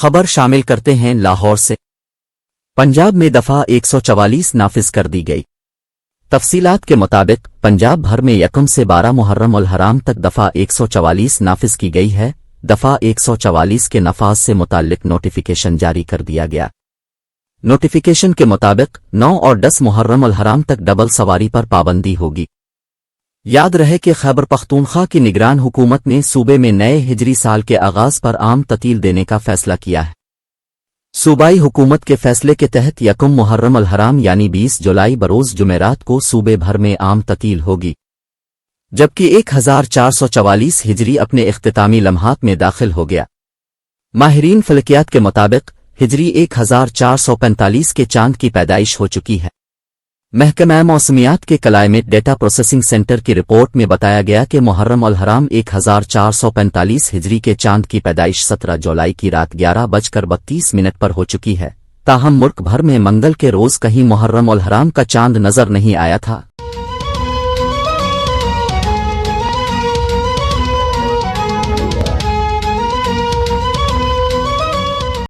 خبر شامل کرتے ہیں لاہور سے۔ پنجاب میں دفعہ 144 نافذ کر دی گئی۔ تفصیلات کے مطابق پنجاب بھر میں 1 سے 12 محرم الحرام تک دفعہ 144 نافذ کی گئی ہے۔ دفعہ 144 کے نفاذ سے متعلق نوٹیفیکیشن جاری کر دیا گیا۔ نوٹیفیکیشن کے مطابق 9 اور 10 محرم الحرام تک ڈبل سواری پر پابندی ہوگی۔ یاد رہے کہ خیبر پختونخوا کی نگران حکومت نے صوبے میں نئے ہجری سال کے آغاز پر عام تعطیل دینے کا فیصلہ کیا ہے۔ صوبائی حکومت کے فیصلے کے تحت 1 محرم الحرام یعنی 20 جولائی بروز جمعرات کو صوبے بھر میں عام تعطیل ہوگی، جبکہ 1444 ہجری اپنے اختتامی لمحات میں داخل ہو گیا۔ ماہرین فلکیات کے مطابق ہجری 1445 کے چاند کی پیدائش ہو چکی ہے۔ محکمہ موسمیات کے کلائمیٹ ڈیٹا پروسیسنگ سینٹر کی رپورٹ میں بتایا گیا کہ محرم الحرام 1445 ہجری کے چاند کی پیدائش 17 جولائی کی رات 11:32 پر ہو چکی ہے۔ تاہم ملک بھر میں منگل کے روز کہیں محرم الحرام کا چاند نظر نہیں آیا تھا۔